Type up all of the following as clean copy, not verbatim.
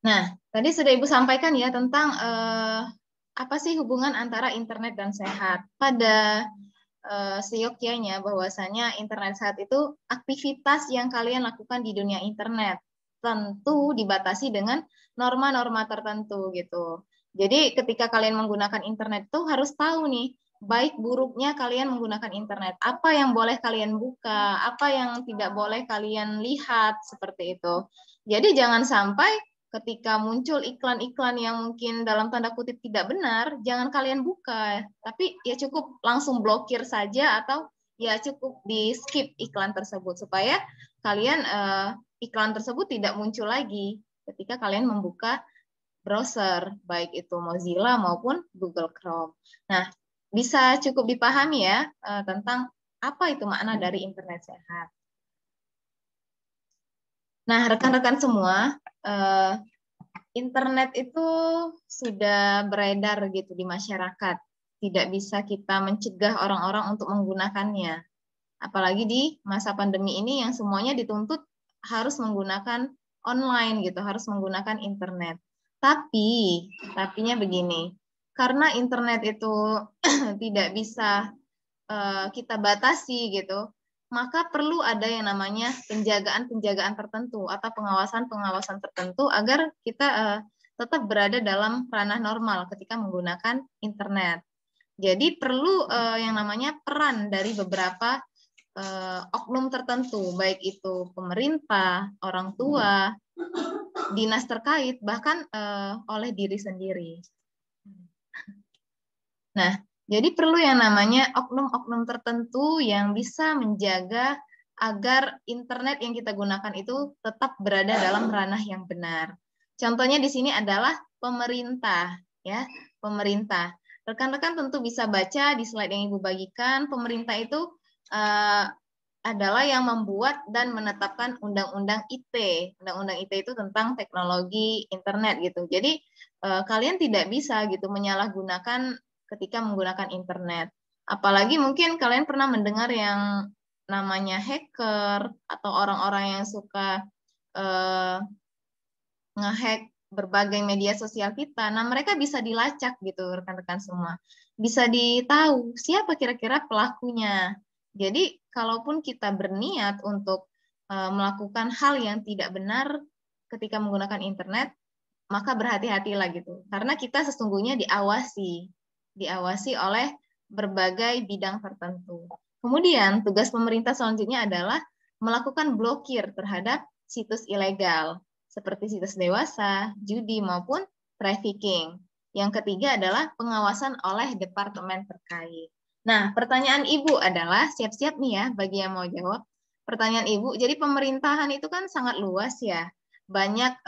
Nah, tadi sudah Ibu sampaikan ya tentang apa sih hubungan antara internet dan sehat. Pada seyogyanya bahwasanya internet sehat itu aktivitas yang kalian lakukan di dunia internet. Tentu dibatasi dengan norma-norma tertentu gitu. Jadi ketika kalian menggunakan internet itu harus tahu nih, baik buruknya kalian menggunakan internet. Apa yang boleh kalian buka, apa yang tidak boleh kalian lihat, seperti itu. Jadi jangan sampai ketika muncul iklan-iklan yang mungkin dalam tanda kutip tidak benar, jangan kalian buka, tapi ya cukup langsung blokir saja atau ya cukup di skip iklan tersebut supaya kalian iklan tersebut tidak muncul lagi ketika kalian membuka browser, baik itu Mozilla maupun Google Chrome. Nah, bisa cukup dipahami ya tentang apa itu makna dari internet sehat. Nah, rekan-rekan semua, internet itu sudah beredar gitu di masyarakat. Tidak bisa kita mencegah orang-orang untuk menggunakannya. Apalagi di masa pandemi ini yang semuanya dituntut harus menggunakan online gitu, harus menggunakan internet. Tapinya begini, karena internet itu tidak bisa kita batasi gitu, maka perlu ada yang namanya penjagaan-penjagaan tertentu atau pengawasan-pengawasan tertentu agar kita tetap berada dalam ranah normal ketika menggunakan internet. Jadi perlu yang namanya peran dari beberapa oknum tertentu, baik itu pemerintah, orang tua, dinas terkait, bahkan oleh diri sendiri. Nah, jadi perlu yang namanya oknum-oknum tertentu yang bisa menjaga agar internet yang kita gunakan itu tetap berada dalam ranah yang benar. Contohnya di sini adalah pemerintah, ya, pemerintah. Rekan-rekan tentu bisa baca di slide yang Ibu bagikan, pemerintah itu adalah yang membuat dan menetapkan undang-undang IT. Undang-undang IT itu tentang teknologi internet gitu. Jadi kalian tidak bisa gitu menyalahgunakan ketika menggunakan internet. Apalagi mungkin kalian pernah mendengar yang namanya hacker atau orang-orang yang suka ngehack berbagai media sosial kita. Nah, mereka bisa dilacak gitu rekan-rekan semua. Bisa ditahu siapa kira-kira pelakunya. Jadi, kalaupun kita berniat untuk melakukan hal yang tidak benar ketika menggunakan internet, maka berhati-hatilah gitu. Karena kita sesungguhnya diawasi oleh berbagai bidang tertentu. Kemudian tugas pemerintah selanjutnya adalah melakukan blokir terhadap situs ilegal seperti situs dewasa, judi maupun trafficking. Yang ketiga adalah pengawasan oleh departemen terkait. Nah, pertanyaan Ibu adalah siap-siap nih ya bagi yang mau jawab. Pertanyaan Ibu, jadi pemerintahan itu kan sangat luas ya. Banyak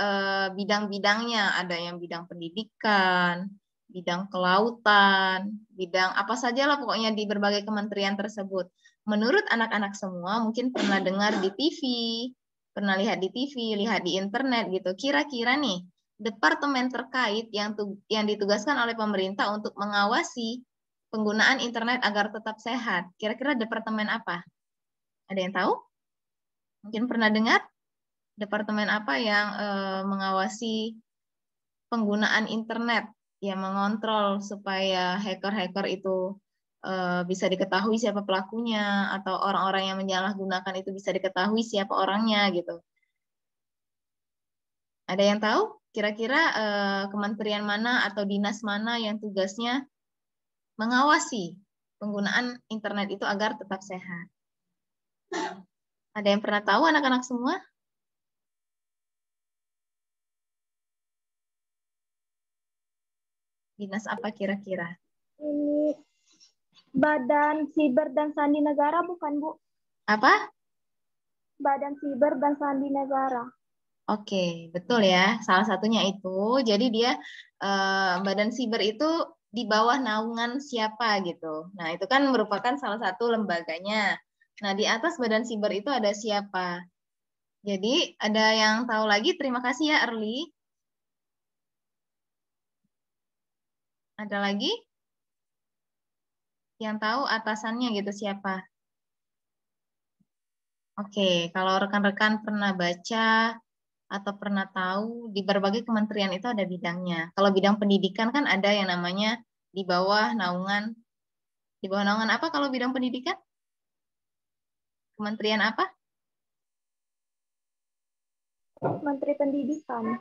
bidang-bidangnya, ada yang bidang pendidikan, bidang kelautan, bidang apa saja lah pokoknya di berbagai kementerian tersebut. Menurut anak-anak semua mungkin pernah dengar di TV, pernah lihat di TV, lihat di internet gitu. Kira-kira nih, departemen terkait yang ditugaskan oleh pemerintah untuk mengawasi penggunaan internet agar tetap sehat. Kira-kira departemen apa? Ada yang tahu? Mungkin pernah dengar? Departemen apa yang mengawasi penggunaan internet, yang mengontrol supaya hacker-hacker itu bisa diketahui siapa pelakunya, atau orang-orang yang menyalahgunakan itu bisa diketahui siapa orangnya gitu. Ada yang tahu? Kira-kira kementerian mana atau dinas mana yang tugasnya mengawasi penggunaan internet itu agar tetap sehat? Ada yang pernah tahu anak-anak semua? Dinas apa kira-kira? Ini Badan Siber dan Sandi Negara bukan, Bu? Apa? Badan Siber dan Sandi Negara. Oke, betul ya. Salah satunya itu, jadi dia Badan Siber itu di bawah naungan siapa gitu. Nah, itu kan merupakan salah satu lembaganya. Nah, di atas Badan Siber itu ada siapa? Jadi, ada yang tahu lagi? Terima kasih ya, Early. Ada lagi yang tahu atasannya gitu siapa? Oke, kalau rekan-rekan pernah baca atau pernah tahu di berbagai kementerian itu ada bidangnya. Kalau bidang pendidikan kan ada yang namanya di bawah naungan apa kalau bidang pendidikan? Kementerian apa? Menteri Pendidikan.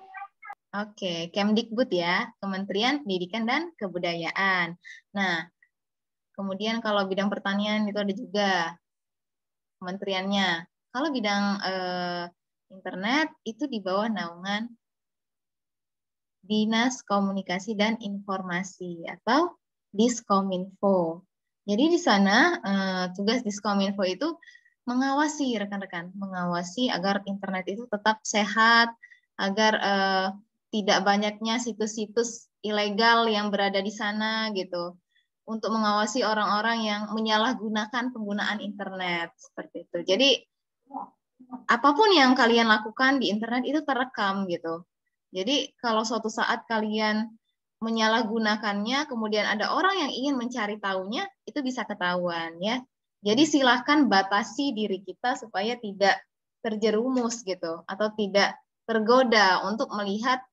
Oke, Kemdikbud ya, Kementerian Pendidikan dan Kebudayaan. Nah, kemudian kalau bidang pertanian itu ada juga kementeriannya. Kalau bidang internet itu di bawah naungan Dinas Komunikasi dan Informasi atau Diskominfo. Jadi di sana tugas Diskominfo itu mengawasi rekan-rekan, mengawasi agar internet itu tetap sehat, agar tidak banyaknya situs-situs ilegal yang berada di sana gitu. Untuk mengawasi orang-orang yang menyalahgunakan penggunaan internet seperti itu. Jadi apapun yang kalian lakukan di internet itu terekam gitu. Jadi kalau suatu saat kalian menyalahgunakannya, kemudian ada orang yang ingin mencari tahunya, itu bisa ketahuan ya. Jadi silahkan batasi diri kita supaya tidak terjerumus gitu, atau tidak tergoda untuk melihat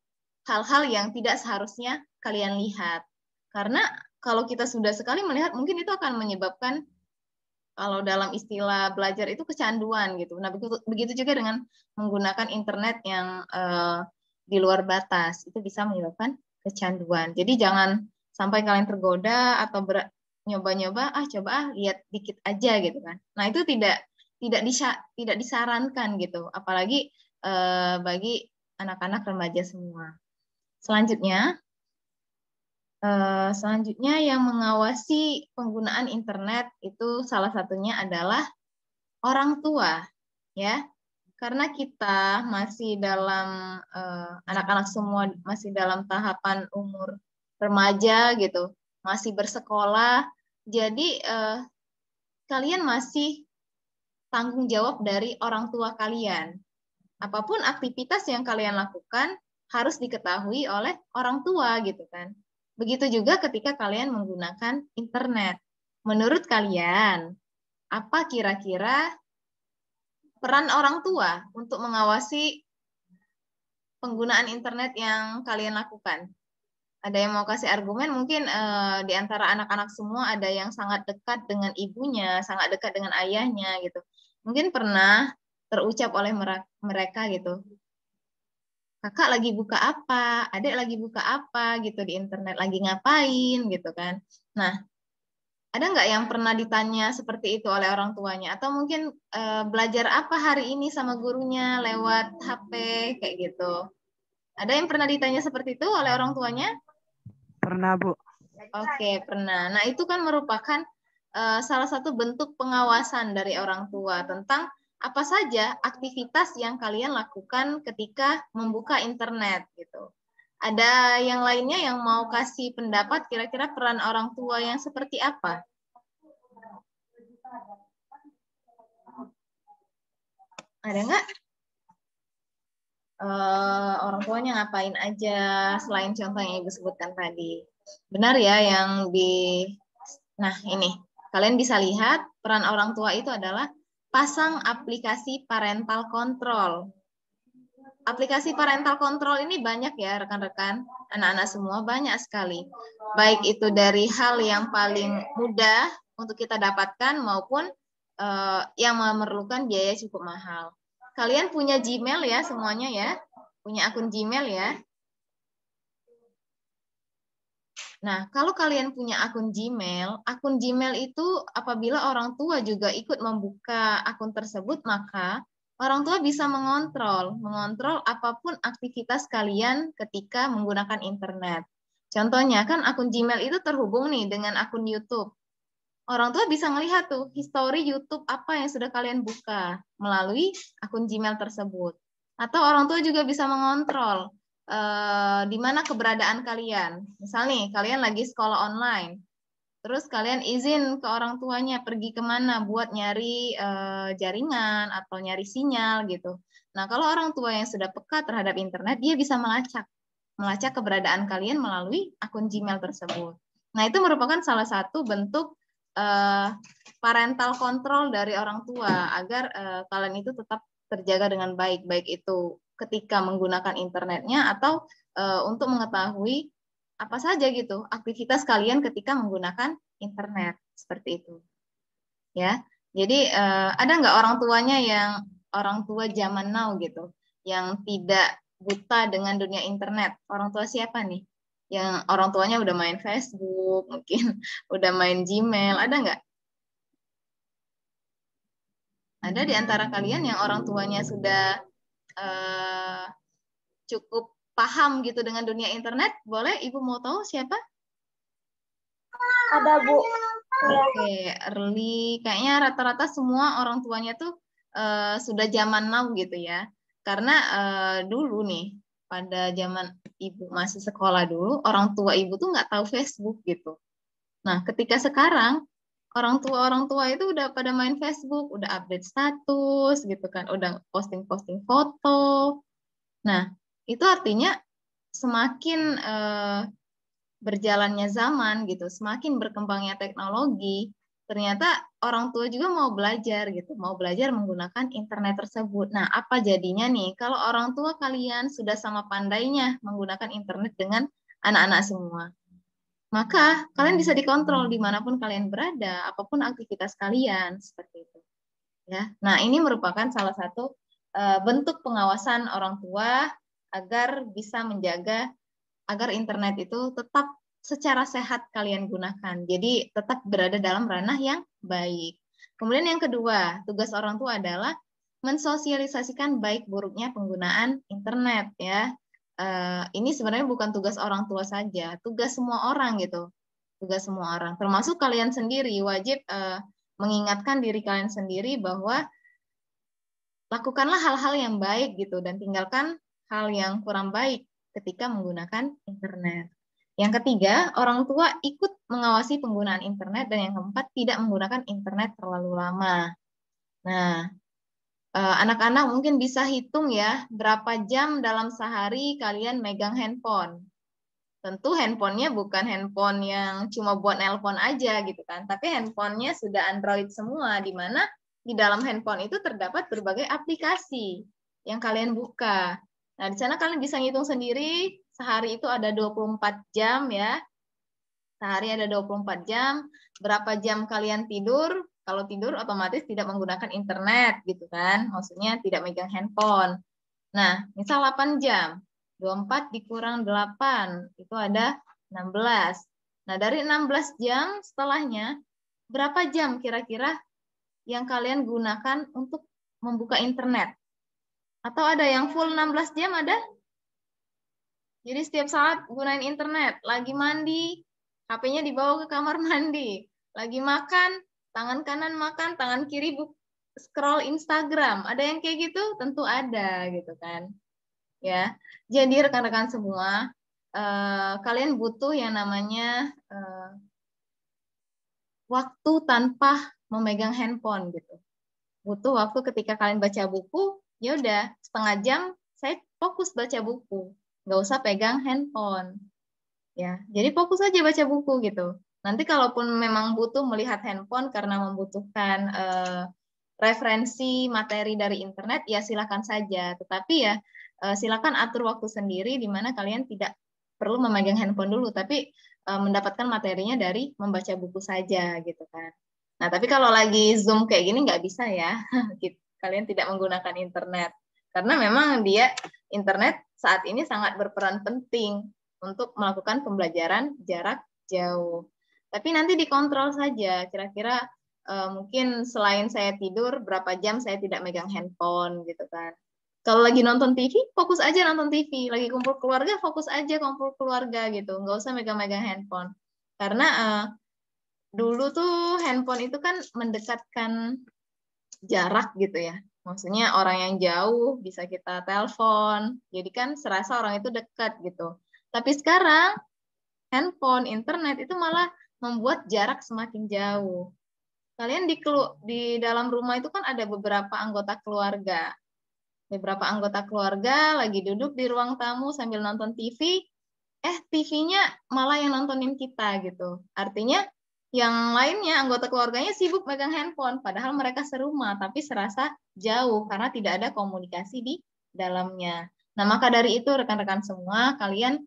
hal-hal yang tidak seharusnya kalian lihat. Karena kalau kita sudah sekali melihat, mungkin itu akan menyebabkan, kalau dalam istilah belajar itu, kecanduan gitu. Nah, begitu juga dengan menggunakan internet yang di luar batas, itu bisa menyebabkan kecanduan. Jadi jangan sampai kalian tergoda atau nyoba-nyoba, coba lihat dikit aja gitu kan. Nah, itu tidak disarankan gitu, apalagi bagi anak-anak remaja semua. Selanjutnya yang mengawasi penggunaan internet itu salah satunya adalah orang tua, ya. Karena kita masih dalam anak-anak semua masih dalam tahapan umur remaja gitu, masih bersekolah. Jadi kalian masih tanggung jawab dari orang tua kalian. Apapun aktivitas yang kalian lakukan harus diketahui oleh orang tua gitu kan. Begitu juga ketika kalian menggunakan internet. Menurut kalian, apa kira-kira peran orang tua untuk mengawasi penggunaan internet yang kalian lakukan? Ada yang mau kasih argumen? Mungkin di antara anak-anak semua ada yang sangat dekat dengan ibunya, sangat dekat dengan ayahnya gitu. Mungkin pernah terucap oleh mereka gitu. Kakak lagi buka apa, adik lagi buka apa gitu di internet, lagi ngapain gitu kan. Nah, ada nggak yang pernah ditanya seperti itu oleh orang tuanya? Atau mungkin belajar apa hari ini sama gurunya lewat HP kayak gitu. Ada yang pernah ditanya seperti itu oleh orang tuanya? Pernah, Bu. Oke, pernah. Nah, itu kan merupakan salah satu bentuk pengawasan dari orang tua tentang apa saja aktivitas yang kalian lakukan ketika membuka internet gitu. Ada yang lainnya yang mau kasih pendapat kira-kira peran orang tua yang seperti apa? Ada nggak? Orang tuanya ngapain aja selain contoh yang Ibu sebutkan tadi? Benar ya yang Nah, ini. Kalian bisa lihat peran orang tua itu adalah pasang aplikasi parental control. Aplikasi parental control ini banyak ya rekan-rekan, anak-anak semua banyak sekali. Baik itu dari hal yang paling mudah untuk kita dapatkan maupun yang memerlukan biaya cukup mahal. Kalian punya Gmail ya semuanya ya? Punya akun Gmail ya? Nah, kalau kalian punya akun Gmail itu apabila orang tua juga ikut membuka akun tersebut, maka orang tua bisa mengontrol apapun aktivitas kalian ketika menggunakan internet. Contohnya kan akun Gmail itu terhubung nih dengan akun YouTube. Orang tua bisa melihat tuh histori YouTube apa yang sudah kalian buka melalui akun Gmail tersebut. Atau orang tua juga bisa mengontrol di mana keberadaan kalian. Misal nih, kalian lagi sekolah online, terus kalian izin ke orang tuanya pergi kemana buat nyari jaringan atau nyari sinyal gitu. Nah, kalau orang tua yang sudah peka terhadap internet, dia bisa melacak keberadaan kalian melalui akun Gmail tersebut. Nah, itu merupakan salah satu bentuk parental control dari orang tua agar kalian itu tetap terjaga dengan baik itu ketika menggunakan internetnya, atau untuk mengetahui apa saja gitu aktivitas kalian ketika menggunakan internet, seperti itu ya. Jadi ada nggak orang tuanya yang orang tua zaman now gitu yang tidak buta dengan dunia internet? Orang tua siapa nih yang orang tuanya udah main Facebook, mungkin udah main Gmail, ada nggak? Ada di antara kalian yang orang tuanya sudah cukup paham gitu dengan dunia internet? Boleh Ibu mau tahu siapa? Ada, Bu. Oke, early. Kayaknya rata-rata semua orang tuanya tuh sudah zaman now gitu ya. Karena dulu nih, pada zaman Ibu masih sekolah dulu, orang tua Ibu tuh nggak tahu Facebook gitu. Nah, ketika sekarang, orang tua itu udah pada main Facebook, udah update status gitu kan, udah posting-posting foto. Nah, itu artinya semakin berjalannya zaman gitu, semakin berkembangnya teknologi, ternyata orang tua juga mau belajar gitu, mau belajar menggunakan internet tersebut. Nah, apa jadinya nih kalau orang tua kalian sudah sama pandainya menggunakan internet dengan anak-anak semua? Maka kalian bisa dikontrol dimanapun kalian berada, apapun aktivitas kalian, seperti itu. Ya, nah ini merupakan salah satu bentuk pengawasan orang tua agar bisa menjaga agar internet itu tetap secara sehat kalian gunakan. Jadi tetap berada dalam ranah yang baik. Kemudian yang kedua, tugas orang tua adalah mensosialisasikan baik buruknya penggunaan internet ya. Ini sebenarnya bukan tugas orang tua saja, tugas semua orang gitu. Tugas semua orang, termasuk kalian sendiri wajib mengingatkan diri kalian sendiri bahwa lakukanlah hal-hal yang baik gitu dan tinggalkan hal yang kurang baik ketika menggunakan internet. Yang ketiga, orang tua ikut mengawasi penggunaan internet, dan yang keempat, tidak menggunakan internet terlalu lama. Nah, anak-anak mungkin bisa hitung ya, berapa jam dalam sehari kalian megang handphone. Tentu handphonenya bukan handphone yang cuma buat nelpon aja gitu kan, tapi handphonenya sudah Android semua, di mana di dalam handphone itu terdapat berbagai aplikasi yang kalian buka. Nah, di sana kalian bisa ngitung sendiri, sehari itu ada 24 jam ya. Sehari ada 24 jam, berapa jam kalian tidur? Kalau tidur otomatis tidak menggunakan internet gitu kan, maksudnya tidak megang handphone. Nah, misal 8 jam, 24 dikurang 8, itu ada 16. Nah, dari 16 jam setelahnya, berapa jam kira-kira yang kalian gunakan untuk membuka internet? Atau ada yang full 16 jam ada? Jadi setiap saat gunain internet, lagi mandi, HP-nya dibawa ke kamar mandi, lagi makan, tangan kanan makan, tangan kiri scroll Instagram. Ada yang kayak gitu? Tentu ada gitu kan. Ya. Jadi rekan-rekan semua, kalian butuh yang namanya waktu tanpa memegang handphone gitu. Butuh waktu ketika kalian baca buku, ya udah setengah jam saya fokus baca buku, nggak usah pegang handphone. Ya, jadi fokus aja baca buku gitu. Nanti kalaupun memang butuh melihat handphone karena membutuhkan referensi materi dari internet, ya silakan saja. Tetapi ya silakan atur waktu sendiri di mana kalian tidak perlu memegang handphone dulu, tapi mendapatkan materinya dari membaca buku saja gitu kan. Nah, tapi kalau lagi Zoom kayak gini nggak bisa ya, kalian tidak menggunakan internet. Karena memang internet saat ini sangat berperan penting untuk melakukan pembelajaran jarak jauh. Tapi nanti dikontrol saja, kira-kira mungkin selain saya tidur, berapa jam saya tidak megang handphone gitu kan. Kalau lagi nonton TV, fokus aja nonton TV. Lagi kumpul keluarga, fokus aja kumpul keluarga gitu. Nggak usah megang-megang handphone. Karena dulu tuh handphone itu kan mendekatkan jarak gitu ya. Maksudnya orang yang jauh bisa kita telepon. Jadi kan serasa orang itu dekat gitu. Tapi sekarang handphone, internet itu malah membuat jarak semakin jauh. Kalian di dalam rumah itu kan ada beberapa anggota keluarga. Beberapa anggota keluarga lagi duduk di ruang tamu sambil nonton TV, TV-nya malah yang nontonin kita gitu. Artinya yang lainnya, anggota keluarganya sibuk megang handphone, padahal mereka serumah, tapi serasa jauh karena tidak ada komunikasi di dalamnya. Nah, maka dari itu rekan-rekan semua, kalian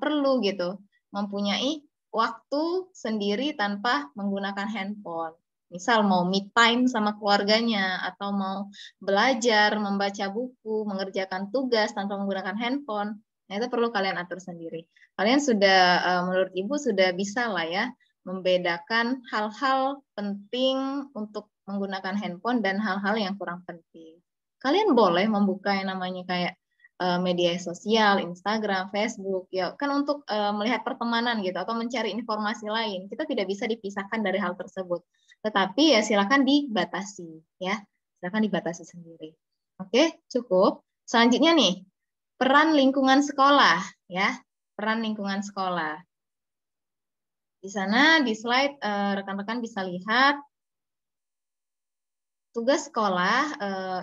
perlu gitu mempunyai waktu sendiri tanpa menggunakan handphone. Misal mau me time sama keluarganya, atau mau belajar, membaca buku, mengerjakan tugas tanpa menggunakan handphone. Nah, itu perlu kalian atur sendiri. Kalian sudah, menurut Ibu sudah bisa lah ya, membedakan hal-hal penting untuk menggunakan handphone dan hal-hal yang kurang penting. Kalian boleh membuka yang namanya kayak media sosial, Instagram, Facebook, ya kan untuk melihat pertemanan gitu atau mencari informasi lain. Kita tidak bisa dipisahkan dari hal tersebut. Tetapi ya silakan dibatasi, ya. Silakan dibatasi sendiri. Oke, cukup. Selanjutnya nih, peran lingkungan sekolah, ya. Peran lingkungan sekolah. Di sana di slide rekan-rekan bisa lihat tugas sekolah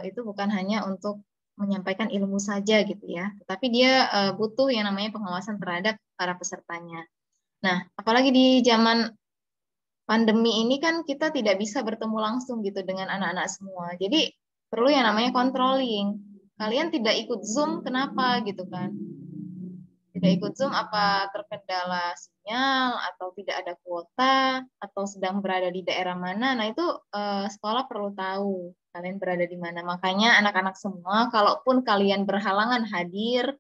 itu bukan hanya untuk menyampaikan ilmu saja gitu ya, tetapi dia butuh yang namanya pengawasan terhadap para pesertanya. Nah, apalagi di zaman pandemi ini kan kita tidak bisa bertemu langsung gitu dengan anak-anak semua. Jadi perlu yang namanya controlling. Kalian tidak ikut Zoom, kenapa gitu kan? Tidak ikut Zoom apa terkendala sinyal atau tidak ada kuota atau sedang berada di daerah mana. Nah, itu sekolah perlu tahu kalian berada di mana. Makanya anak-anak semua, kalaupun kalian berhalangan hadir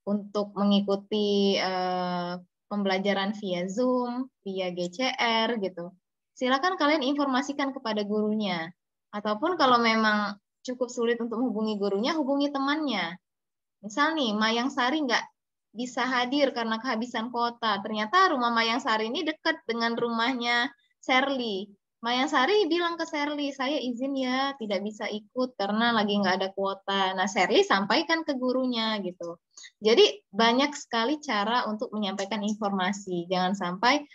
untuk mengikuti pembelajaran via Zoom, via GCR gitu, silakan kalian informasikan kepada gurunya. Ataupun kalau memang cukup sulit untuk menghubungi gurunya, hubungi temannya. Misal nih, Mayang Sari nggak bisa hadir karena kehabisan kuota. Ternyata rumah Mayang Sari ini dekat dengan rumahnya Sherly. Mayang Sari bilang ke Sherly, saya izin ya tidak bisa ikut karena lagi nggak ada kuota. Nah, Sherly sampaikan ke gurunya gitu. Jadi banyak sekali cara untuk menyampaikan informasi. Jangan sampai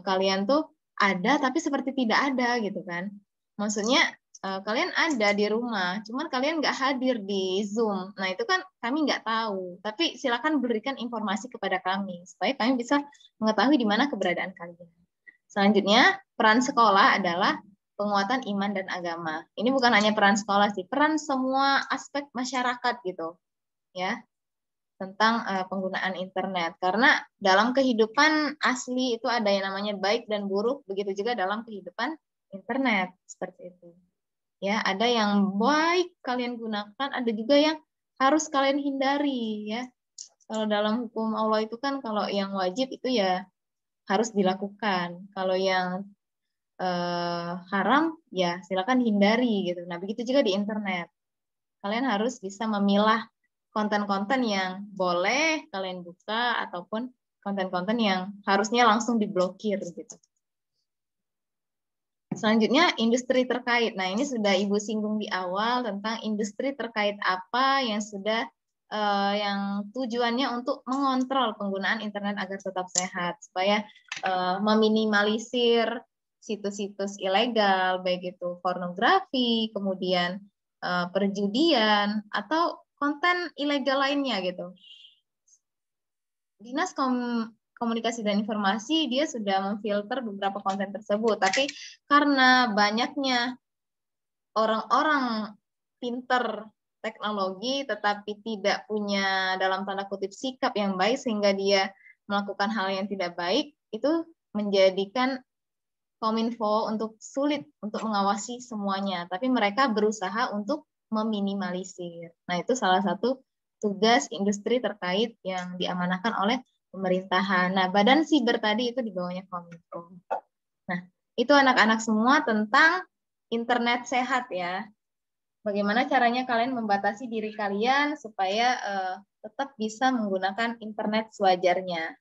kalian tuh ada tapi seperti tidak ada gitu kan. Maksudnya kalian ada di rumah, cuman kalian nggak hadir di Zoom. Nah, itu kan kami nggak tahu. Tapi silakan berikan informasi kepada kami, supaya kami bisa mengetahui di mana keberadaan kalian. Selanjutnya, peran sekolah adalah penguatan iman dan agama. Ini bukan hanya peran sekolah sih, peran semua aspek masyarakat gitu, ya, tentang penggunaan internet. Karena dalam kehidupan asli itu ada yang namanya baik dan buruk, begitu juga dalam kehidupan internet, seperti itu. Ya, ada yang baik kalian gunakan, ada juga yang harus kalian hindari ya. Kalau dalam hukum Allah itu kan kalau yang wajib itu ya harus dilakukan. Kalau yang haram ya silakan hindari gitu. Nah, begitu juga di internet. Kalian harus bisa memilah konten-konten yang boleh kalian buka ataupun konten-konten yang harusnya langsung diblokir gitu. Selanjutnya, industri terkait. Nah, ini sudah Ibu singgung di awal tentang industri terkait apa yang sudah yang tujuannya untuk mengontrol penggunaan internet agar tetap sehat, supaya meminimalisir situs-situs ilegal, baik itu pornografi, kemudian perjudian, atau konten ilegal lainnya gitu. Dinas Komunikasi dan Informasi dia sudah memfilter beberapa konten tersebut, tapi karena banyaknya orang-orang pinter teknologi tetapi tidak punya dalam tanda kutip sikap yang baik sehingga dia melakukan hal yang tidak baik, itu menjadikan Kominfo untuk sulit untuk mengawasi semuanya, tapi mereka berusaha untuk meminimalisir. Nah, itu salah satu tugas industri terkait yang diamanahkan oleh pemerintahan. Nah, Badan Siber tadi itu di bawahnya Kominfo. Nah, itu anak-anak semua tentang internet sehat ya. Bagaimana caranya kalian membatasi diri kalian supaya tetap bisa menggunakan internet sewajarnya.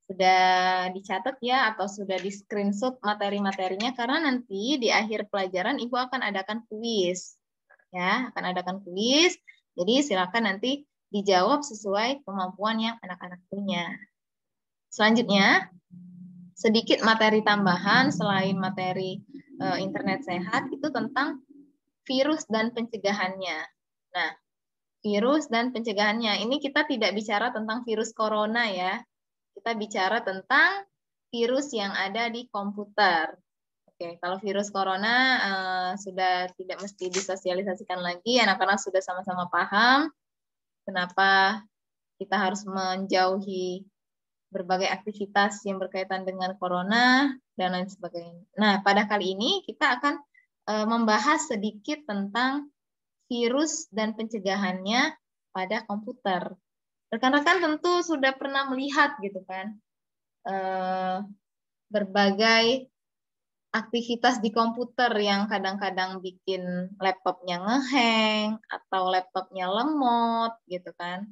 Sudah dicatat ya atau sudah di screenshot materi-materinya, karena nanti di akhir pelajaran Ibu akan adakan kuis. Ya, akan adakan kuis. Jadi silakan nanti dijawab sesuai kemampuan yang anak-anak punya. Selanjutnya, sedikit materi tambahan selain materi internet sehat itu tentang virus dan pencegahannya. Nah, virus dan pencegahannya. Ini kita tidak bicara tentang virus corona ya. Kita bicara tentang virus yang ada di komputer. Oke. Oke, kalau virus corona sudah tidak mesti disosialisasikan lagi, anak-anak sudah sama-sama paham kenapa kita harus menjauhi berbagai aktivitas yang berkaitan dengan corona dan lain sebagainya. Nah, pada kali ini kita akan membahas sedikit tentang virus dan pencegahannya pada komputer. Rekan-rekan tentu sudah pernah melihat gitu kan berbagai aktivitas di komputer yang kadang-kadang bikin laptopnya ngeheng atau laptopnya lemot gitu kan.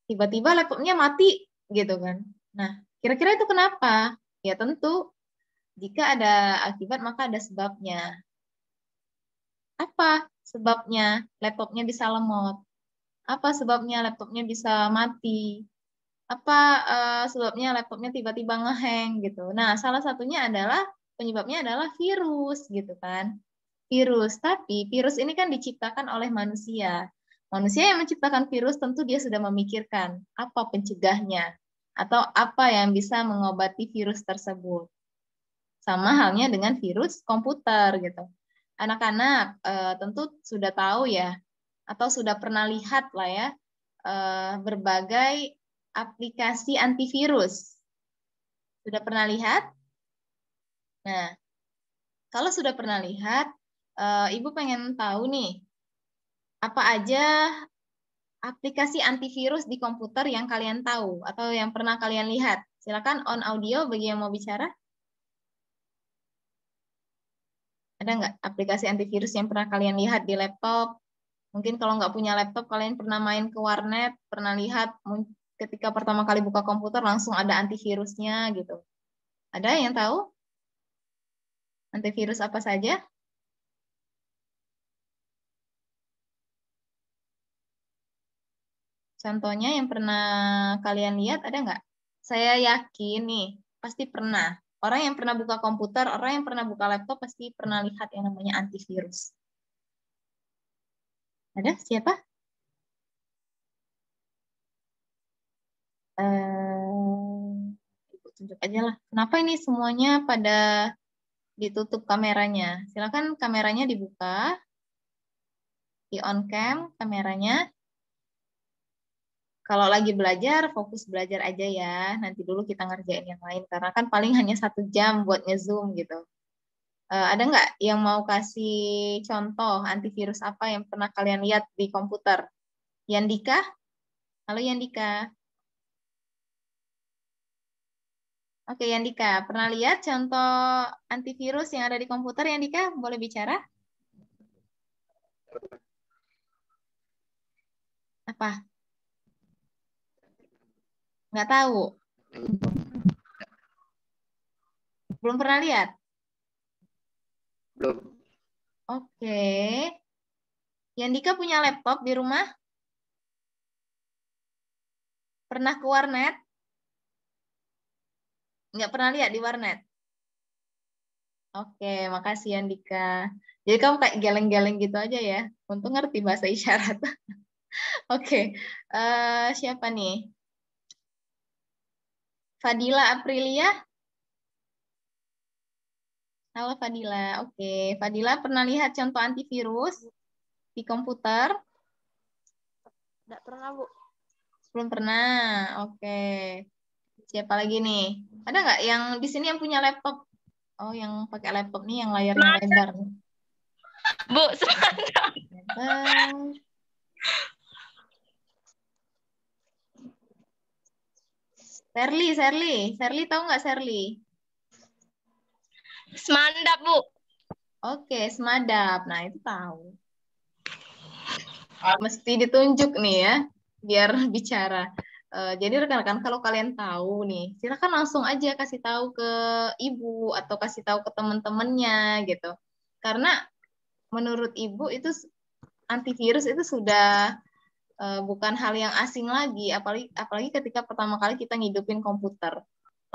Tiba-tiba laptopnya mati gitu kan. Nah, kira-kira itu kenapa? Ya tentu jika ada akibat maka ada sebabnya. Apa sebabnya laptopnya bisa lemot? Apa sebabnya laptopnya bisa mati? Apa sebabnya laptopnya tiba-tiba ngeheng gitu. Nah, salah satunya adalah penyebabnya adalah virus gitu kan. Virus, tapi virus ini kan diciptakan oleh manusia. Manusia yang menciptakan virus tentu dia sudah memikirkan apa pencegahnya atau apa yang bisa mengobati virus tersebut. Sama halnya dengan virus komputer gitu. Anak-anak tentu sudah tahu ya atau sudah pernah lihat lah ya berbagai aplikasi antivirus. Sudah pernah lihat? Nah, kalau sudah pernah lihat, Ibu pengen tahu nih, apa aja aplikasi antivirus di komputer yang kalian tahu atau yang pernah kalian lihat? Silakan on audio bagi yang mau bicara. Ada nggak aplikasi antivirus yang pernah kalian lihat di laptop? Mungkin kalau nggak punya laptop, kalian pernah main ke warnet, pernah lihat ketika pertama kali buka komputer langsung ada antivirusnya gitu. Ada yang tahu? Antivirus apa saja? Contohnya yang pernah kalian lihat ada nggak? Saya yakin nih, pasti pernah. Orang yang pernah buka komputer, orang yang pernah buka laptop pasti pernah lihat yang namanya antivirus. Ada? Siapa? Ibu tunjuk aja lah. Kenapa ini semuanya pada ditutup kameranya? Silakan kameranya dibuka. Di on cam kameranya. Kalau lagi belajar, fokus belajar aja ya. Nanti dulu kita ngerjain yang lain. Karena kan paling hanya 1 jam buat nge-zoom gitu. Ada nggak yang mau kasih contoh antivirus apa yang pernah kalian lihat di komputer? Yandika? Halo Yandika. Oke Yandika, pernah lihat contoh antivirus yang ada di komputer Yandika? Boleh bicara? Apa? Nggak tahu? Belum pernah lihat? Belum. Oke. Yandika punya laptop di rumah? Pernah ke warnet? Nggak pernah lihat di warnet? Oke, makasih Yandika. Jadi kamu kayak geleng-geleng gitu aja ya. Untung ngerti bahasa isyarat. Oke, siapa nih? Fadila Aprilia? Halo Fadila. Oke, Fadila pernah lihat contoh antivirus di komputer? Tidak pernah, Bu. Belum pernah. Oke. Siapa lagi nih? Ada nggak yang di sini yang punya laptop? Oh, yang pakai laptop nih, yang layarnya lebar nih. Bu, sebentar. Lebar. Serly tahu nggak Serly? Semandap, Bu. Oke, Semadap. Nah, itu tahu. Mesti ditunjuk nih ya, biar bicara. Jadi rekan-rekan kalau kalian tahu nih, silakan langsung aja kasih tahu ke ibu atau kasih tahu ke teman-temannya gitu. Karena menurut ibu itu antivirus itu sudah bukan hal yang asing lagi, apalagi ketika pertama kali kita ngidupin komputer.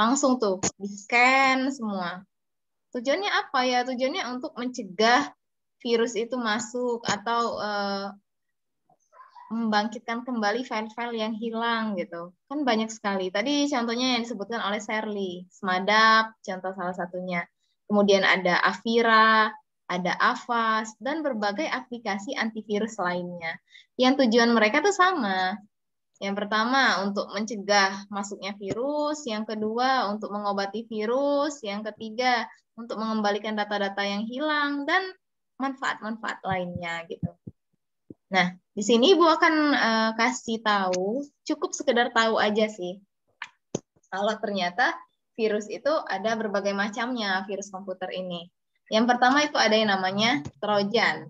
Langsung tuh di-scan semua. Tujuannya apa ya? Tujuannya untuk mencegah virus itu masuk atau membangkitkan kembali file-file yang hilang gitu. Kan banyak sekali. Tadi contohnya yang disebutkan oleh Serly, Semadap, contoh salah satunya. kemudian ada Avira, ada Avast, dan berbagai aplikasi antivirus lainnya. Yang tujuan mereka tuh sama. Yang pertama untuk mencegah masuknya virus, yang kedua untuk mengobati virus, yang ketiga untuk mengembalikan data-data yang hilang, dan manfaat-manfaat lainnya gitu. Nah, di sini Ibu akan kasih tahu, cukup sekedar tahu aja sih. Kalau ternyata virus itu ada berbagai macamnya, virus komputer ini. Yang pertama itu ada yang namanya Trojan.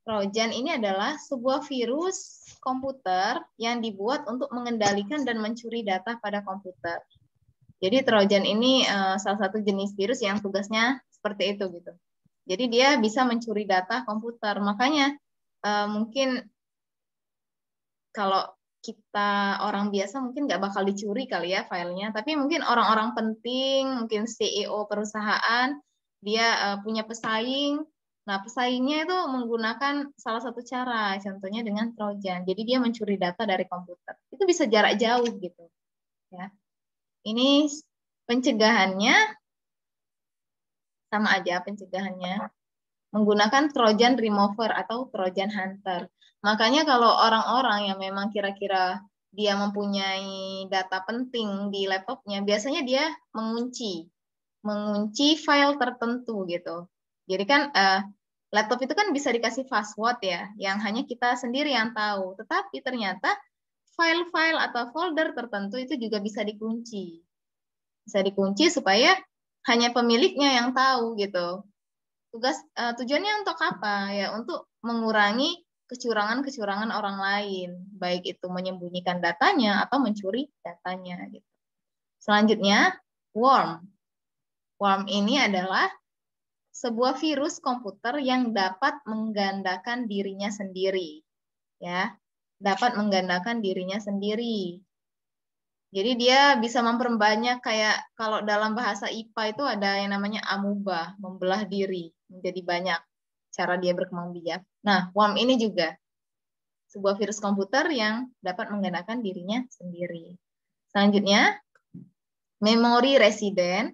Trojan ini adalah sebuah virus komputer yang dibuat untuk mengendalikan dan mencuri data pada komputer. Jadi Trojan ini salah satu jenis virus yang tugasnya seperti itu gitu. Jadi dia bisa mencuri data komputer. Makanya mungkin kalau kita orang biasa mungkin nggak bakal dicuri kali ya filenya, tapi mungkin orang-orang penting, mungkin CEO perusahaan, dia punya pesaing. Nah, pesaingnya itu menggunakan salah satu cara, contohnya dengan Trojan. Jadi dia mencuri data dari komputer. Itu bisa jarak jauh gitu. Ya. Ini pencegahannya sama aja pencegahannya menggunakan Trojan remover atau Trojan hunter. Makanya kalau orang-orang yang memang kira-kira dia mempunyai data penting di laptopnya, biasanya dia mengunci file tertentu gitu. Jadi kan laptop itu kan bisa dikasih password ya, yang hanya kita sendiri yang tahu. Tetapi ternyata file-file atau folder tertentu itu juga bisa dikunci. Bisa dikunci supaya hanya pemiliknya yang tahu gitu. Tujuannya untuk apa? Ya untuk mengurangi kecurangan-kecurangan orang lain, baik itu menyembunyikan datanya atau mencuri datanya gitu. Selanjutnya, worm. Worm ini adalah sebuah virus komputer yang dapat menggandakan dirinya sendiri. Ya, dapat menggandakan dirinya sendiri. Jadi dia bisa memperbanyak kayak kalau dalam bahasa IPA itu ada yang namanya amuba, membelah diri menjadi banyak cara dia berkembang biak. Nah, worm ini juga sebuah virus komputer yang dapat menggandakan dirinya sendiri. Selanjutnya, memory resident,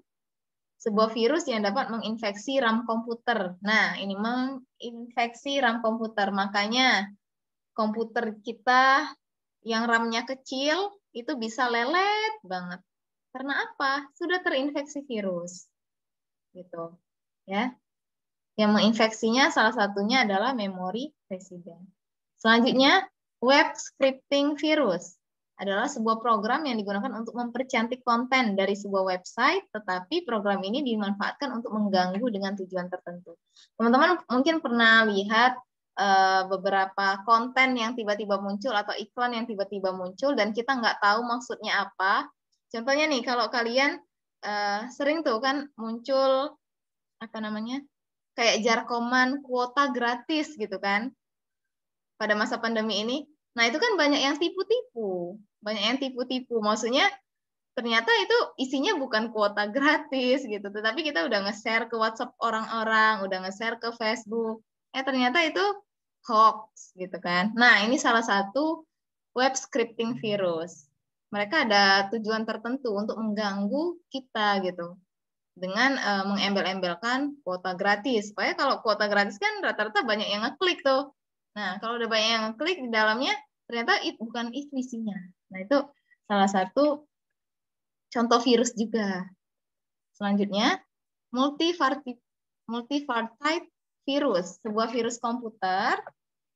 sebuah virus yang dapat menginfeksi RAM komputer. Nah, ini menginfeksi RAM komputer, makanya komputer kita yang RAM-nya kecil itu bisa lelet banget. Karena apa? Sudah terinfeksi virus. Gitu. Ya. Yang menginfeksinya salah satunya adalah memory resident. Selanjutnya, web scripting virus adalah sebuah program yang digunakan untuk mempercantik konten dari sebuah website, tetapi program ini dimanfaatkan untuk mengganggu dengan tujuan tertentu. Teman-teman mungkin pernah lihat beberapa konten yang tiba-tiba muncul atau iklan yang tiba-tiba muncul dan kita nggak tahu maksudnya apa. Contohnya nih, kalau kalian sering tuh kan muncul apa namanya kayak jarkoman kuota gratis gitu kan pada masa pandemi ini. Nah itu kan banyak yang tipu-tipu, Maksudnya ternyata itu isinya bukan kuota gratis gitu, tetapi kita udah nge-share ke WhatsApp orang-orang, udah nge-share ke Facebook. Ternyata itu hoax gitu kan. Nah, ini salah satu web scripting virus. Mereka ada tujuan tertentu untuk mengganggu kita gitu. Dengan mengembel-embelkan kuota gratis. Supaya kalau kuota gratis kan rata-rata banyak yang ngeklik tuh. Nah, kalau udah banyak yang ngeklik di dalamnya, ternyata bukan itu isinya. Nah, itu salah satu contoh virus juga. Selanjutnya, multipartite virus, sebuah virus komputer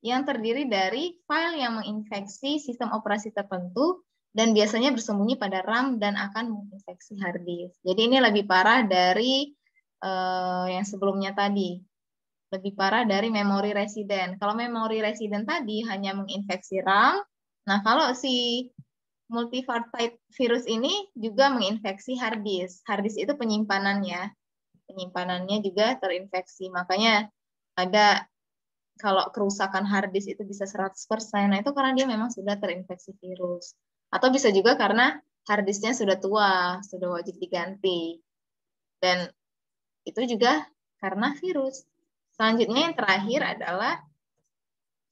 yang terdiri dari file yang menginfeksi sistem operasi tertentu dan biasanya bersembunyi pada RAM dan akan menginfeksi hard disk. Jadi ini lebih parah dari yang sebelumnya tadi. Lebih parah dari memory resident. Kalau memory resident tadi hanya menginfeksi RAM, nah kalau si multipartite virus ini juga menginfeksi hard disk. Hard disk itu penyimpanannya. Penyimpanannya juga terinfeksi. Makanya ada kalau kerusakan hard disk itu bisa 100%, nah itu karena dia memang sudah terinfeksi virus. Atau bisa juga karena hard disknya sudah tua, sudah wajib diganti. Dan itu juga karena virus. Selanjutnya yang terakhir adalah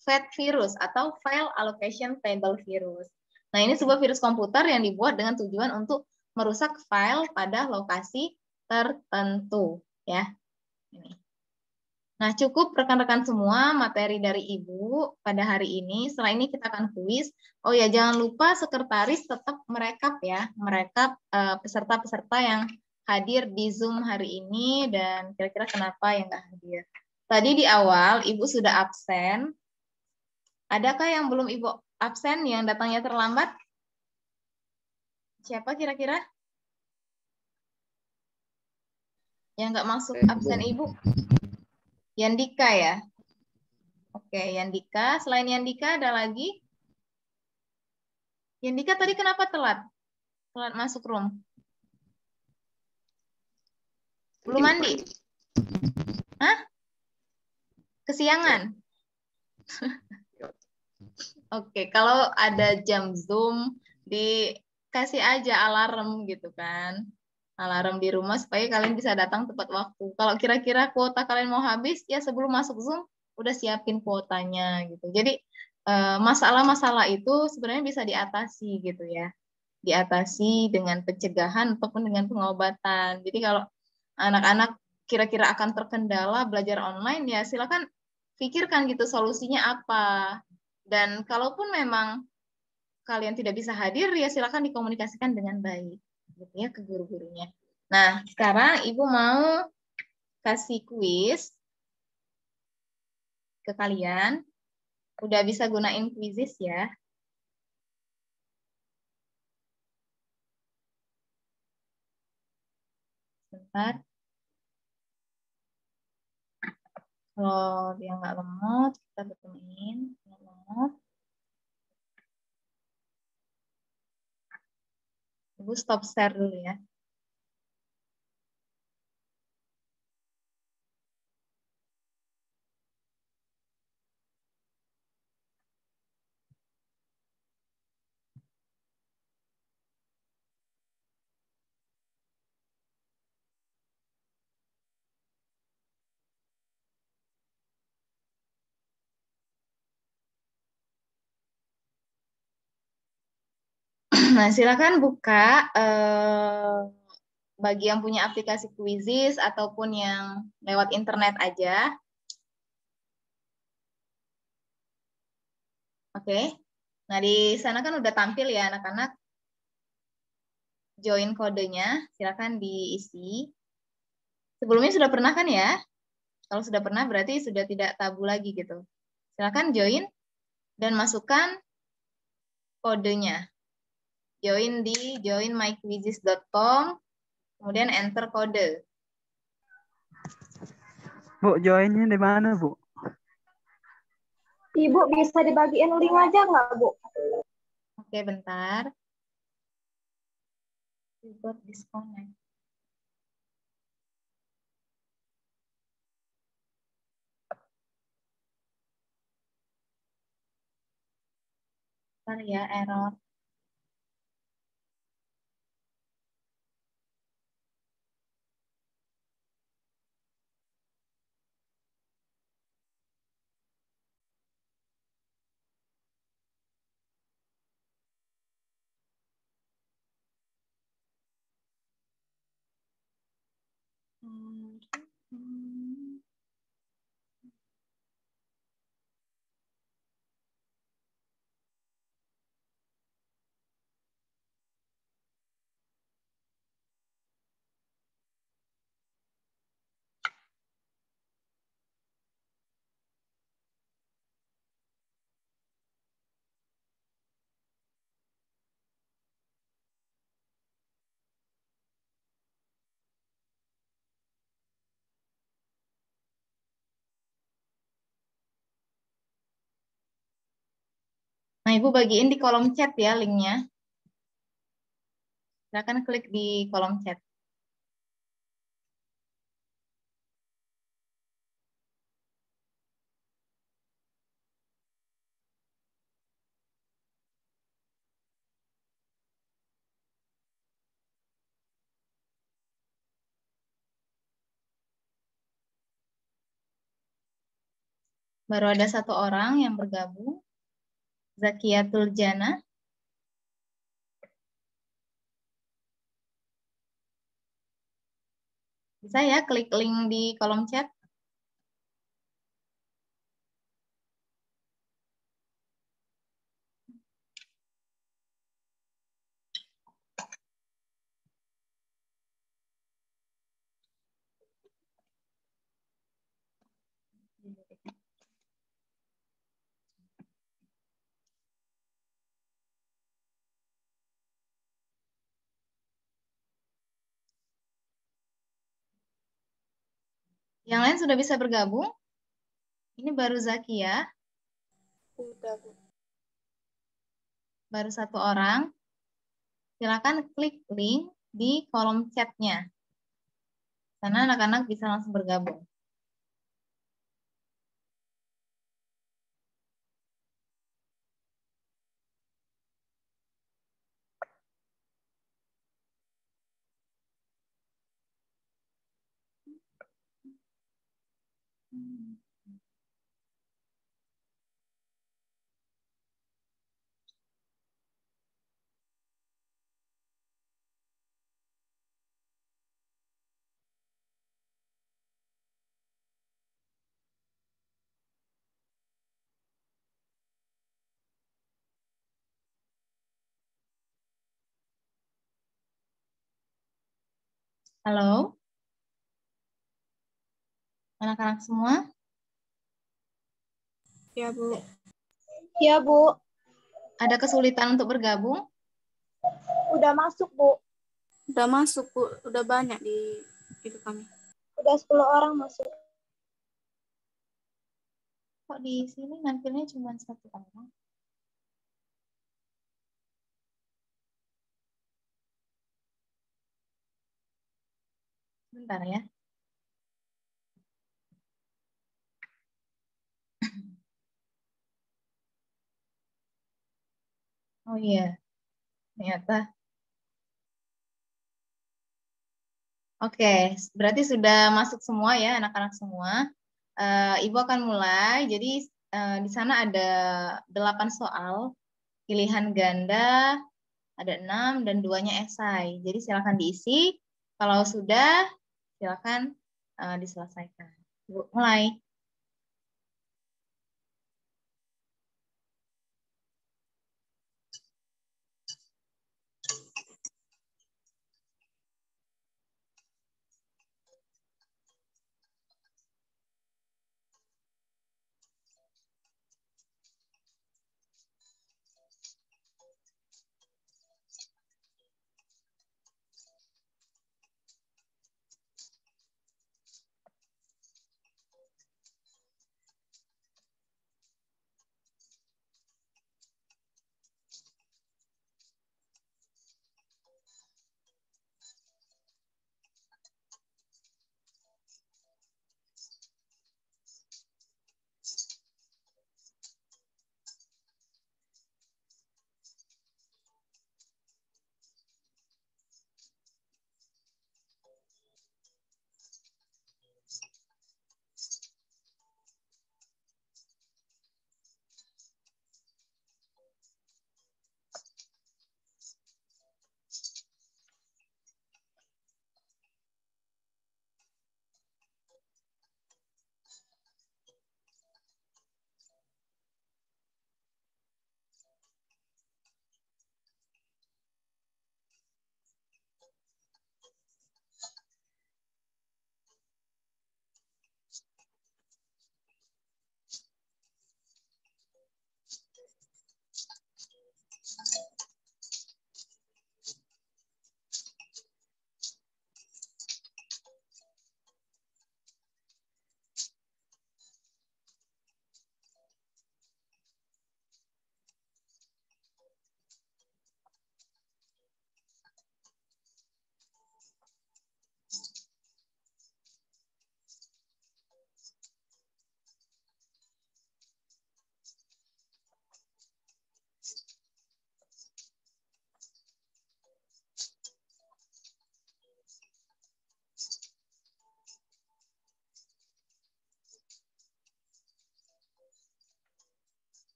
FAT virus atau File Allocation Table virus. Nah, ini sebuah virus komputer yang dibuat dengan tujuan untuk merusak file pada lokasi tertentu ya. Ini. Nah, cukup rekan-rekan semua materi dari Ibu pada hari ini. Setelah ini kita akan kuis. Oh ya, jangan lupa sekretaris tetap merekap ya, merekap peserta-peserta yang hadir di Zoom hari ini dan kira-kira kenapa yang nggak hadir. Tadi di awal Ibu sudah absen. Adakah yang belum Ibu absen yang datangnya terlambat? Siapa kira-kira? Yang nggak masuk absen Ibu? Yandika ya? Oke, Yandika. Selain Yandika ada lagi? Yandika tadi kenapa telat? Telat masuk room? Belum mandi? Hah? Kesiangan? Oke, kalau ada jam Zoom, dikasih aja alarm gitu kan. Alarm di rumah supaya kalian bisa datang tepat waktu. Kalau kira-kira kuota kalian mau habis, ya sebelum masuk Zoom, udah siapin kuotanya gitu. Jadi, masalah-masalah itu sebenarnya bisa diatasi gitu ya. Diatasi dengan pencegahan ataupun dengan pengobatan. Jadi kalau anak-anak kira-kira akan terkendala belajar online, ya silakan pikirkan gitu solusinya apa. Dan kalaupun memang kalian tidak bisa hadir, ya silakan dikomunikasikan dengan baik gitu ya ke guru-gurunya. Nah, sekarang Ibu mau kasih kuis ke kalian. Udah bisa gunain Quizizz ya. Bentar. Kalau dia nggak lemot, kita betulin. Nggak lemot. Ibu stop share dulu ya. Nah, silakan buka bagi yang punya aplikasi Quizizz ataupun yang lewat internet aja. Oke. Nah, di sana kan udah tampil ya anak-anak. Join kodenya, silakan diisi. Sebelumnya sudah pernah kan ya? Kalau sudah pernah berarti sudah tidak tabu lagi gitu. Silakan join dan masukkan kodenya. Join di joinmyquizizz.com, kemudian enter kode. Bu, joinnya di mana, Bu? Ibu bisa dibagiin link aja nggak, Bu? Oke, bentar. You got disconnect. Bentar ya, error. Nah, Ibu bagiin di kolom chat ya linknya. Silakan klik di kolom chat. Baru ada satu orang yang bergabung. Zakiatul Jana. Bisa ya klik link di kolom chat. Yang lain sudah bisa bergabung? Ini baru Zaki ya, Udah, Bu. baru satu orang. Silakan klik link di kolom chatnya. Karena anak-anak bisa langsung bergabung. Halo, anak-anak semua. Ya, Bu. Ya, Bu. Ada kesulitan untuk bergabung? Udah masuk, Bu. Udah masuk, Bu. Udah banyak di itu kami. Udah 10 orang masuk. Kok di sini nampilnya cuma satu orang? Bentar ya. Oh iya, ternyata. Oke, berarti sudah masuk semua ya anak-anak semua. Ibu akan mulai. Jadi di sana ada 8 soal, pilihan ganda, ada 6 dan duanya esai. Jadi silakan diisi. Kalau sudah, silakan diselesaikan. Ibu mulai.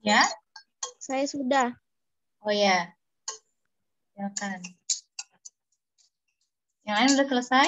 Ya? Saya sudah. Oh ya, silakan. Yang lain udah selesai?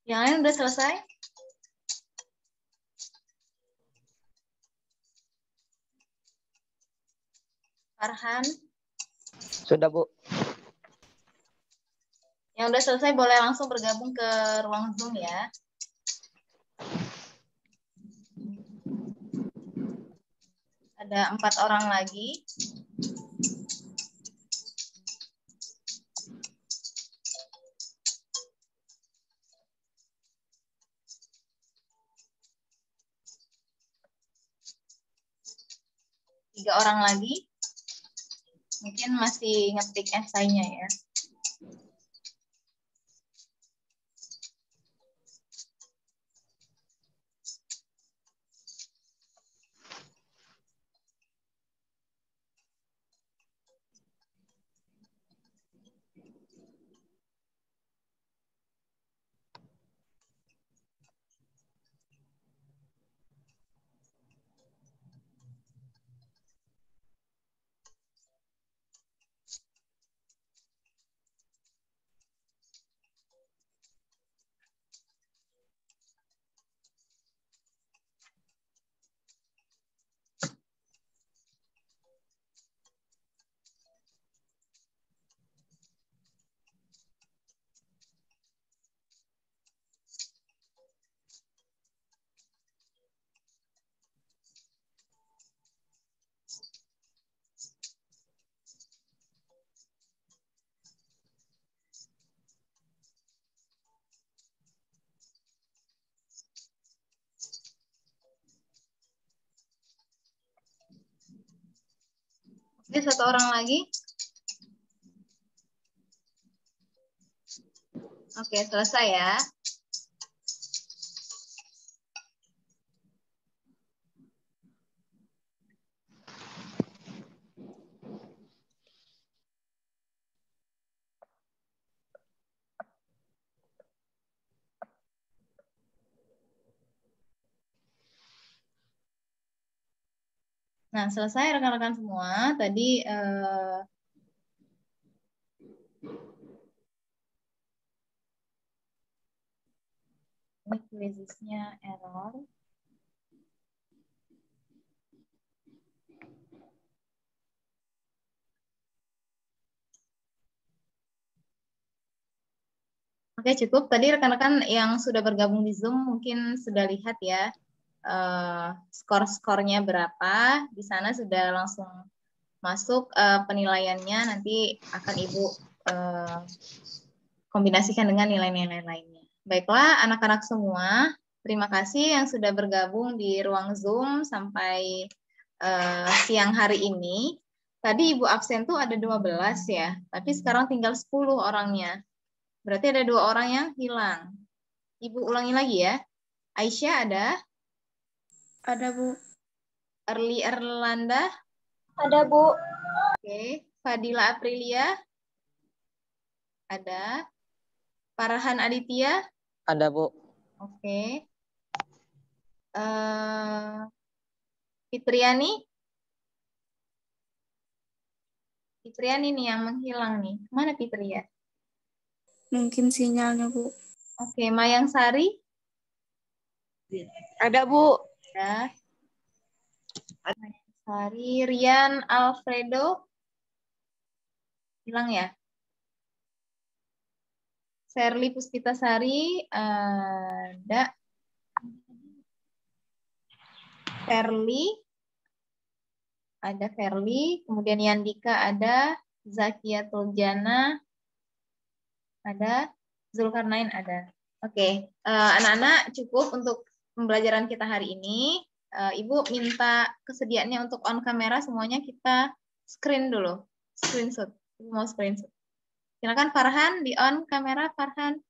Yang lain udah selesai? Farhan? Sudah, Bu. Yang udah selesai boleh langsung bergabung ke ruang Zoom ya. Ada 4 orang lagi. Tiga orang lagi. Mungkin masih ngetik esainya ya. Oke, 1 orang lagi. Oke, selesai ya. Nah, selesai rekan-rekan semua. Tadi ini quiznya error. Oke, cukup. Tadi rekan-rekan yang sudah bergabung di Zoom mungkin sudah lihat ya skor-skornya berapa. Di sana sudah langsung masuk penilaiannya. Nanti akan Ibu kombinasikan dengan nilai-nilai lainnya. Baiklah, anak-anak semua. Terima kasih yang sudah bergabung di ruang Zoom sampai siang hari ini. Tadi Ibu absen tuh ada 12 ya, tapi sekarang tinggal 10 orangnya. Berarti ada 2 orang yang hilang. Ibu ulangi lagi ya. Aisyah ada? Ada, Bu. Erli Erlanda? Ada, Bu. Oke. Fadila Aprilia? Ada. Farhan Aditya? Ada, Bu. Oke. Fitriani? Fitrian ini yang menghilang nih. Mana Fitria? Mungkin sinyalnya, Bu. Oke, Mayang Sari? Ada, Bu. Ya. Mayang Sari, Rian Alfredo? Hilang ya? Serly Puspitasari? Ada. Ferly? Ada Ferly. Kemudian Yandika ada. Zakia Tuljana ada. Zulkarnain ada. Oke, anak-anak cukup untuk pembelajaran kita hari ini. Ibu minta kesediaannya untuk on kamera semuanya, kita screen dulu. Screenshot. Ibu mau screenshot. Silakan Farhan, di on kamera Farhan.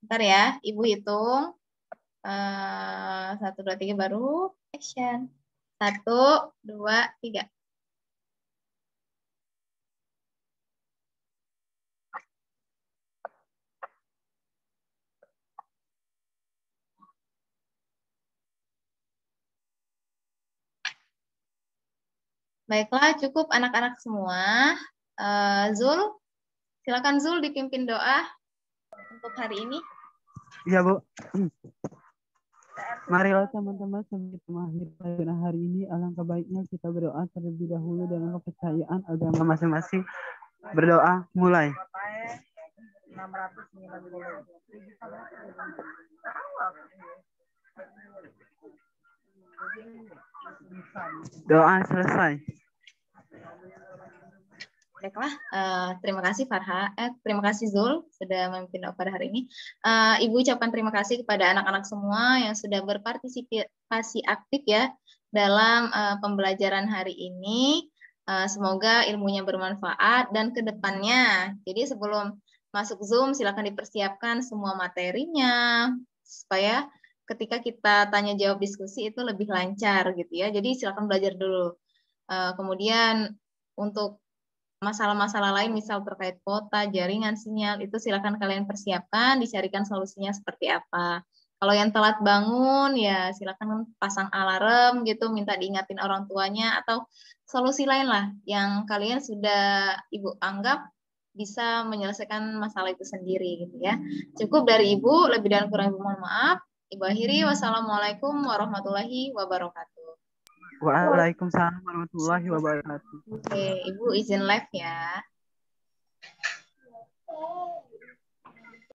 Bentar ya, Ibu hitung. 1, 2, 3 baru action. 1, 2, 3. Baiklah, cukup anak-anak semua. Zul, silakan Zul dipimpin doa untuk hari ini. Iya, Bu. Marilah teman-teman sebelum kita mengakhiri pelajaran hari ini, alangkah baiknya kita berdoa terlebih dahulu dengan kepercayaan agama masing-masing. Berdoa, mulai. Doa selesai. Baiklah, terima kasih Farha, terima kasih Zul sudah memimpin doa pada hari ini. Ibu ucapkan terima kasih kepada anak-anak semua yang sudah berpartisipasi aktif ya dalam pembelajaran hari ini. Semoga ilmunya bermanfaat dan kedepannya. Jadi sebelum masuk Zoom silakan dipersiapkan semua materinya supaya ketika kita tanya jawab diskusi itu lebih lancar gitu ya. Jadi silakan belajar dulu. Kemudian untuk masalah-masalah lain misal terkait kuota, jaringan, sinyal, itu silakan kalian persiapkan, dicarikan solusinya seperti apa. Kalau yang telat bangun, ya silakan pasang alarm gitu, minta diingatin orang tuanya, atau solusi lain lah yang kalian sudah Ibu anggap bisa menyelesaikan masalah itu sendiri gitu ya. Cukup dari Ibu, lebih dan kurang Ibu mohon maaf. Ibu akhiri, wassalamualaikum warahmatullahi wabarakatuh. Waalaikumsalam warahmatullahi wabarakatuh. Oke, Ibu izin live ya.